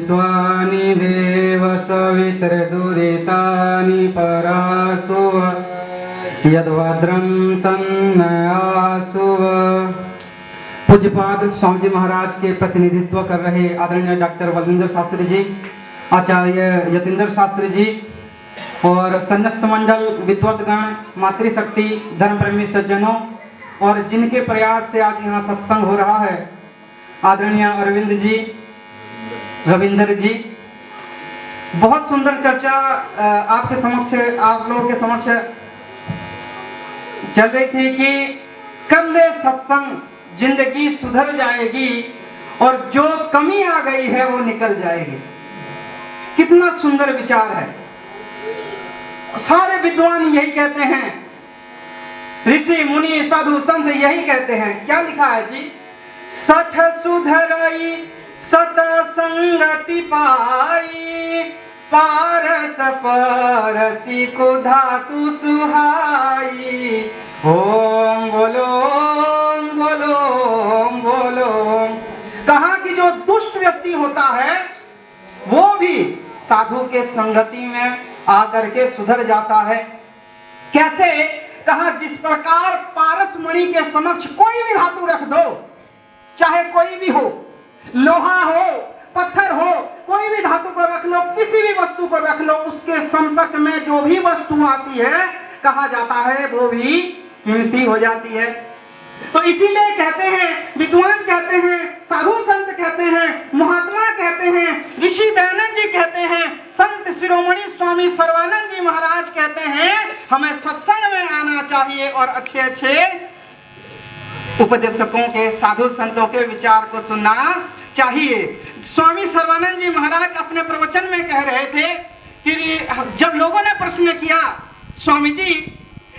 विश्वानि देव सवितृदुरितानि परासुव यद्भद्रं तन्नयासुव। पूज्यपाद स्वामी जी महाराज के प्रतिनिधित्व कर रहे आदरणीय डॉक्टर बलविंदर शास्त्री जी, आचार्य यतीन्द्र शास्त्री जी और संन्यास्त मंडल, विद्वतगण, मातृशक्ति, धर्मप्रेमी सज्जनों और जिनके प्रयास से आज यहाँ सत्संग हो रहा है, आदरणीय अरविंद जी, रविंदर जी। बहुत सुंदर चर्चा आपके समक्ष, आप लोगों के समक्ष चल रही थी कि कर ले सत्संग, जिंदगी सुधर जाएगी और जो कमी आ गई है वो निकल जाएगी। कितना सुंदर विचार है। सारे विद्वान यही कहते हैं, ऋषि मुनि साधु संत यही कहते हैं। क्या लिखा है जी? सठ सुधरई सत संगति पाई, पारस परसी को धातु सुहाई। ओम बोलो ओम बोलो ओम बोलो। कहा कि जो दुष्ट व्यक्ति होता है वो भी साधु के संगति में आकर के सुधर जाता है। कैसे? कहा जिस प्रकार पारस मणि के समक्ष कोई भी धातु रख दो, चाहे कोई भी हो, लोहा हो, पत्थर हो, कोई भी धातु को रख लो, किसी भी वस्तु को रख लो, उसके संपर्क में जो भी वस्तु आती है कहा जाता है वो भी कीमती हो जाती है। तो इसीलिए कहते हैं, विद्वान कहते हैं, साधु संत कहते हैं, महात्मा कहते हैं, ऋषि दयानंद जी कहते हैं, संत शिरोमणि स्वामी सर्वानंद जी महाराज कहते हैं हमें सत्संग में आना चाहिए और अच्छे अच्छे उपदेशकों के, साधु संतों के विचार को सुनना चाहिए। स्वामी सर्वानंद जी महाराज अपने प्रवचन में कह रहे थे कि जब लोगों ने प्रश्न किया, स्वामी जी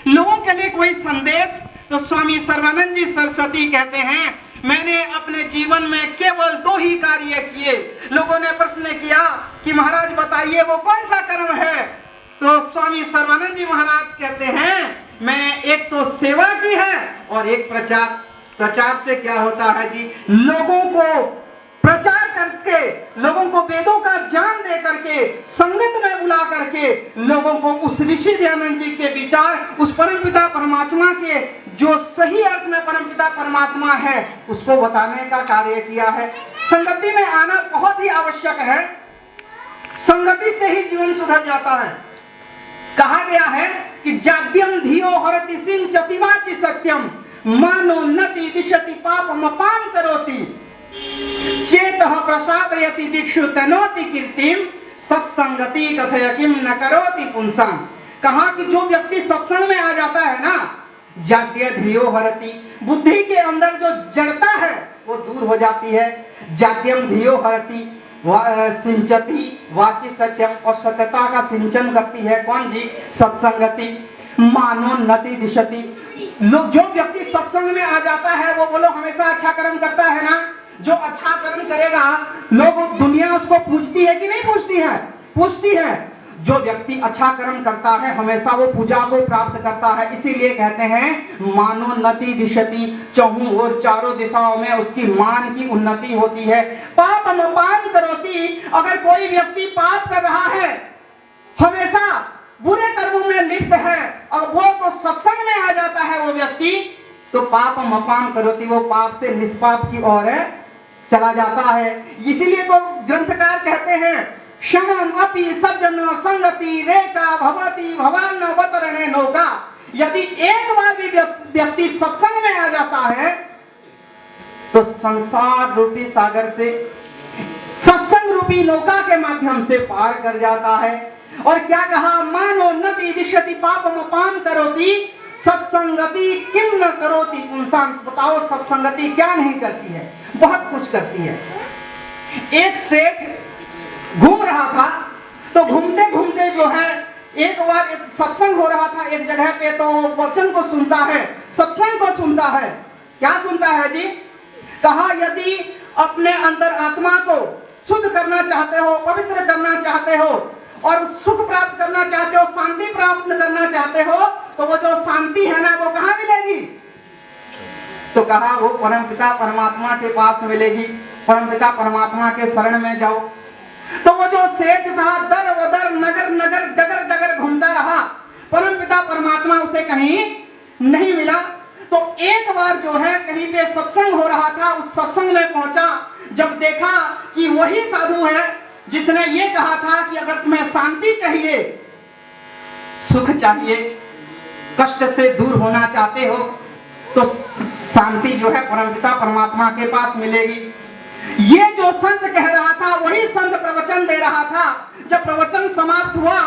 लोगों के लिए कोई संदेश, तो स्वामी सर्वानंद जी सरस्वती कहते हैं मैंने अपने जीवन में केवल 2 ही कार्य किए। लोगों ने प्रश्न किया कि महाराज बताइए वो कौन सा कर्म है, तो स्वामी सर्वानंद जी महाराज कहते हैं मैंने एक तो सेवा की है और एक प्रचार। प्रचार से क्या होता है जी? लोगों को प्रचार करके, लोगों को वेदों का ज्ञान दे करके, संगत में बुला करके लोगों को उस ऋषि दयानंद जी के विचार, उस परमपिता परमात्मा के जो सही अर्थ में परमपिता परमात्मा है उसको बताने का कार्य किया है। संगति में आना बहुत ही आवश्यक है। संगति से ही जीवन सुधर जाता है। कहा गया है कि जाड्यम धियो हरति सिंचति वाचि सत्यम, मानो नति दिशति पापम अपाम करोति, चेतः प्रसादयति दिक्षु तनोति कीर्तिम, सत्संगति कथय किम न करोति पुंसाम। कहा कि जो व्यक्ति सत्संग में आ जाता है ना, जाड्य धियो हरति, बुद्धि के अंदर जो जड़ता है वो दूर हो जाती है। जाड्यम धियो हरति सिंचति वाचि सत्यम, और सत्यता का सिंचन करती है कौन जी? सत्संगति। मानो नति दिशति, लोग जो व्यक्ति सत्संग में आ जाता है वो बोलो हमेशा अच्छा कर्म करता है ना, जो अच्छा कर्म करेगा लोग, दुनिया उसको पूछती है कि नहीं पूछती है? पूछती है। जो व्यक्ति अच्छा कर्म करता है हमेशा वो पूजा को प्राप्त करता है। इसीलिए कहते हैं मानो नति दिशति, चहुं और चारों दिशाओं में उसकी मान की उन्नति होती है। पापम अपाम करोति, अगर कोई व्यक्ति पाप कर रहा है, हमेशा बुरे कर्मों में लिप्त है और वो तो सत्संग में आ जाता है वो व्यक्ति, तो पापम अपाम करोति, वो पाप से निष्पाप की ओर चला जाता है। इसीलिए तो ग्रंथकार कहते हैं क्षणम अपि सज्जन संगति रेका भवति भवान बतरणे नौका। यदि एक बार भी व्यक्ति सत्संग में आ जाता है तो संसार रूपी सागर से, सत्संग रूपी नौका के माध्यम से पार कर जाता है। और क्या कहा? मानो नति दिशति पापम अपाम करोति, सत्संगति किम न करोति पुंसां। बताओ सत्संगति क्या नहीं करती है? बहुत कुछ करती है। एक सेठ घूम रहा था, तो घूमते घूमते जो है एक बार एक सत्संग हो रहा था एक जगह पे, तो वचन को सुनता है, सत्संग को सुनता है। क्या सुनता है जी? कहा यदि अपने अंदर आत्मा को शुद्ध करना चाहते हो, पवित्र करना चाहते हो और सुख प्राप्त करना चाहते हो, शांति प्राप्त करना चाहते हो, तो वो जो शांति है ना वो कहाँ मिलेगी? तो कहा वो परमपिता परमात्मा के पास मिलेगी। परमपिता परमात्मा के शरण में जाओ। वो जो सेठ था दर बदर नगर नगर जगर जगर घूमता रहा, परमपिता परमात्मा उसे कहीं नहीं मिला। तो एक बार जो है कहीं पे सत्संग हो रहा था, उस सत्संग में पहुंचा। जब देखा कि वही साधु है जिसने ये कहा था कि अगर तुम्हें शांति चाहिए, सुख चाहिए, कष्ट से दूर होना चाहते हो तो शांति जो है परमपिता परमात्मा के पास मिलेगी। ये जो संत कह रहा था वही संत प्रवचन दे रहा था। जब प्रवचन समाप्त हुआ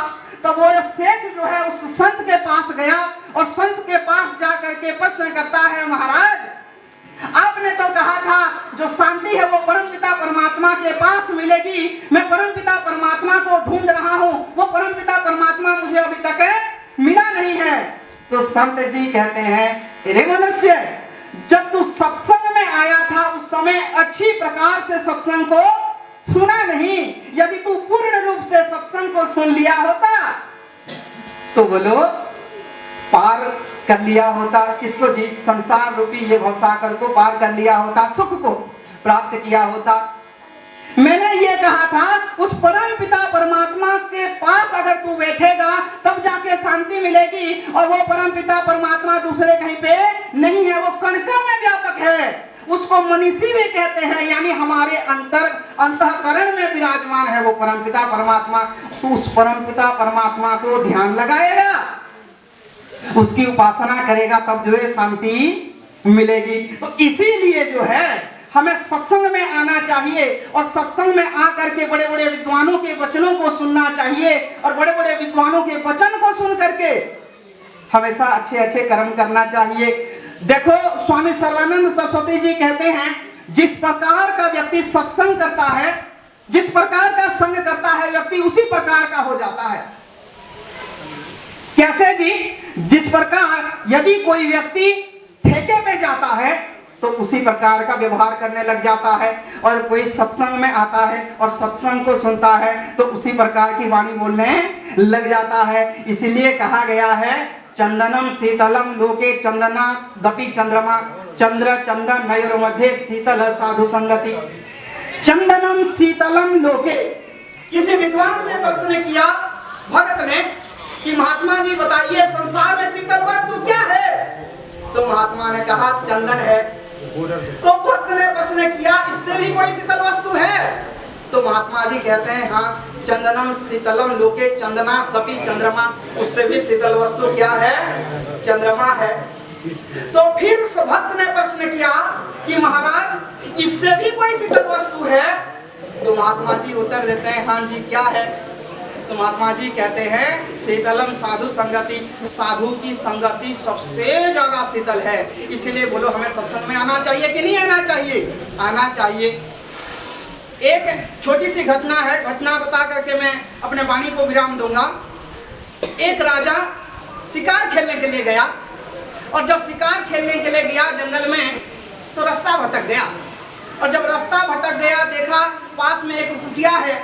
तब वो सेठ जो है उस संत के पास गया और संत के पास जाकर के प्रश्न करता है, महाराज आपने तो कहा था जो शांति है वो परमपिता परमात्मा के पास मिलेगी, मैं परमपिता परमात्मा को ढूंढ रहा हूँ, वो परमपिता परमात्मा मुझे अभी तक मिला नहीं है। तो संत जी कहते हैं, रे मनुष्य, जब तू सत्संग में आया था उस समय अच्छी प्रकार से सत्संग को सुना नहीं। यदि तू पूर्ण रूप से सत्संग को सुन लिया होता तो बोलो पार कर लिया होता। किसको जी? संसार रूपी ये भवसागर को पार कर लिया होता, सुख को प्राप्त किया होता। मैंने ये कहा था उस परम पिता परमात्मा के पास अगर तू बैठेगा तब जाके शांति मिलेगी, और वो परम पिता परमात्मा दूसरे कहीं पे नहीं है, वो कण-कण में व्यापक है। उसको मनीषी भी कहते हैं, यानी हमारे अंतःकरण में विराजमान है वो परमपिता परमात्मा। तो उस परमपिता परमात्मा को ध्यान लगाएगा, उसकी उपासना करेगा, तब जो है शांति मिलेगी। तो इसीलिए जो है हमें सत्संग में आना चाहिए और सत्संग में आकर के बड़े बड़े विद्वानों के वचनों को सुनना चाहिए, और बड़े बड़े विद्वानों के वचन को सुन करके हमेशा अच्छे अच्छे कर्म करना चाहिए। देखो स्वामी सर्वानंद सरस्वती जी कहते हैं, जिस प्रकार का व्यक्ति सत्संग करता है, जिस प्रकार का संग करता है व्यक्ति, उसी प्रकार का हो जाता है। कैसे जी? जिस प्रकार यदि कोई व्यक्ति ठेके पे जाता है तो उसी प्रकार का व्यवहार करने लग जाता है, और कोई सत्संग में आता है और सत्संग को सुनता है तो उसी प्रकार की वाणी बोलने लग जाता है। इसीलिए कहा गया है, चंदनम शीतलम लोके चंदना दपि चंद्रमा चंद्र चंदन नयोर मध्य शीतल साधु संगति। चंदनम शीतलम लोके। किसी विद्वान से प्रश्न किया भगत ने कि महात्मा जी बताइए संसार में शीतल वस्तु क्या है? तो महात्मा ने कहा चंदन है। तो भक्त ने प्रश्न किया इससे भी कोई शीतल वस्तु है? तो महात्मा जी कहते हैं हाँ, चंदनम शीतलम लोके चंदना दपि चंद्रमा। उससे भी शीतल वस्तु क्या है? चंद्रमा है। तो फिर उस भक्त ने प्रश्न किया कि महाराज इससे भी कोई शीतल वस्तु है? तो महात्मा जी उत्तर देते हैं हाँ जी, क्या है? तो महात्मा जी कहते हैं शीतलम साधु संगति। साधु की संगति सबसे ज्यादा शीतल है। इसीलिए बोलो हमें सत्संग में आना चाहिए कि नहीं आना चाहिए? आना चाहिए। एक छोटी सी घटना है, घटना बता करके मैं अपने वाणी को विराम दूंगा। एक राजा शिकार खेलने के लिए गया, और जब शिकार खेलने के लिए गया जंगल में तो रास्ता भटक गया, और जब रास्ता भटक गया देखा पास में एक कुटिया है।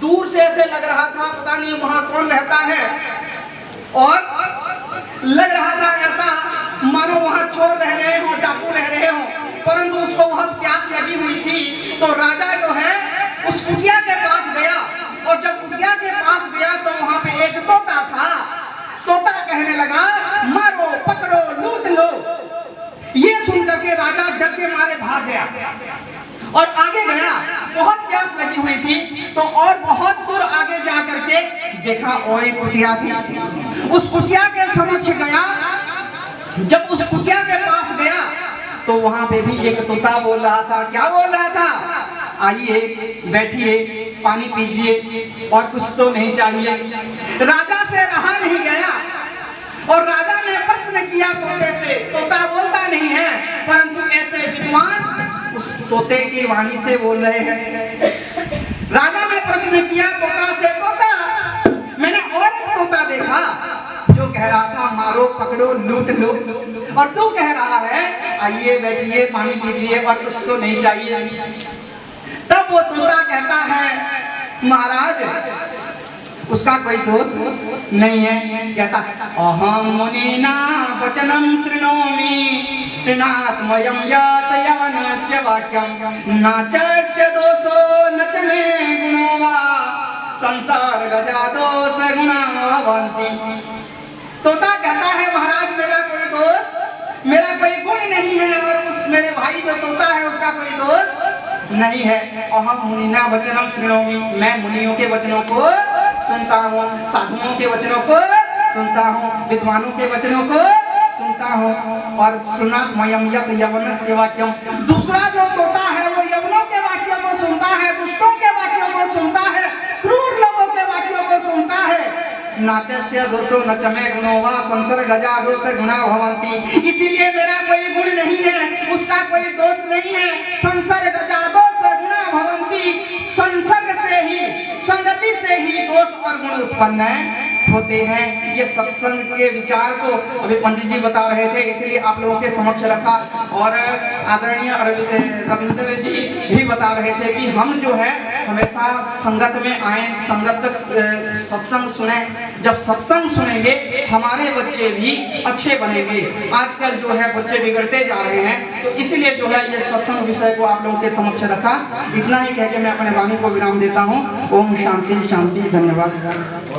दूर से ऐसे लग रहा था पता नहीं वहां कौन रहता है, और लग रहा था ऐसा मानो वहां चोर रह रहे हो, डाकू रह रहे हो, परंतु उसको बहुत प्यास लगी हुई थी। तो राजा जो है उस कुटिया के पास गया, और जब कुटिया के पास गया तो वहां पे एक तोता था। तोता कहने लगा मारो पकड़ो लूट लो। ये सुनकर के राजा डर के मारे भाग गया और आगे गया। बहुत प्यास लगी हुई थी तो और बहुत दूर आगे जा करके देखा और एक कुटिया थी। उस कुटिया के समक्ष गया। जब उस कुटिया के पास गया तो वहां पे भी एक तोता बोल रहा था। क्या बोल रहा था? आइए बैठिए, पानी पीजिए, और कुछ तो नहीं चाहिए। राजा से रहा नहीं गया और राजा ने प्रश्न किया तोते से। तोता बोलता नहीं है, परंतु ऐसे विद्वान उस तोते की वाणी से बोल रहे हैं। राजा ने प्रश्न किया तोता से, तोता मैंने और एक तोता देखा जो कह रहा था मारो पकड़ो लूट लो, और तू कह रहा है आइए बैठिए पानी पीजिए और कुछ तो नहीं चाहिए। तब वो तोता कहता है महाराज उसका कोई दोष नहीं है। कहता अहम मुनिना वचनम शृणोमि शृणात्मयं यत यवनस्य वाक्यं न च दोषो न च मे गुणो वा संसार गजा दोष गुणा भवंती। तोता कहता है महाराज मेरा कोई दोष, मेरा कोई गुण नहीं है, और उस मेरे भाई जो तोता है उसका कोई दोष नहीं है। अहम मुनिना वचनम शृणोमि, मैं मुनियों के वचनों को सुनता हूँ, साधुओं के वचनों को सुनता हूँ, विद्वानों के वचनों को सुनता हूँ। और सुनात मयम यत यवनस्य वाक्यम, दूसरा जो तोता है वो यवनों के वाक्यों को सुनता है, दुष्टों के वाक्यों को सुनता है, क्रूर लोगों के वाक्यों को सुनता है। नाचस्य दोषो न चमे गुणो वा संसर्ग गजा दोष गुणा भवंती। इसीलिए मेरा कोई गुण नहीं है, उसका कोई दोष नहीं है। संसर्ग गजा दोष गुणा भवंती, संसर्ग से ही, संगति से ही दोष और गुण उत्पन्न होते हैं। ये सत्संग के विचार को अभी पंडित जी बता रहे थे, इसलिए आप लोगों के समक्ष रखा। और आदरणीय रविंद्र जी भी बता रहे थे कि हम जो है हमेशा संगत में आए, संगत सत्संग सुने। जब सत्संग सुनेंगे हमारे बच्चे भी अच्छे बनेंगे। आजकल जो है बच्चे बिगड़ते जा रहे हैं, तो इसीलिए जो है ये सत्संग विषय को आप लोगों के समक्ष रखा। इतना ही कह के मैं अपने वाणी को विराम देता हूँ। ओम शांति शांति, धन्यवाद।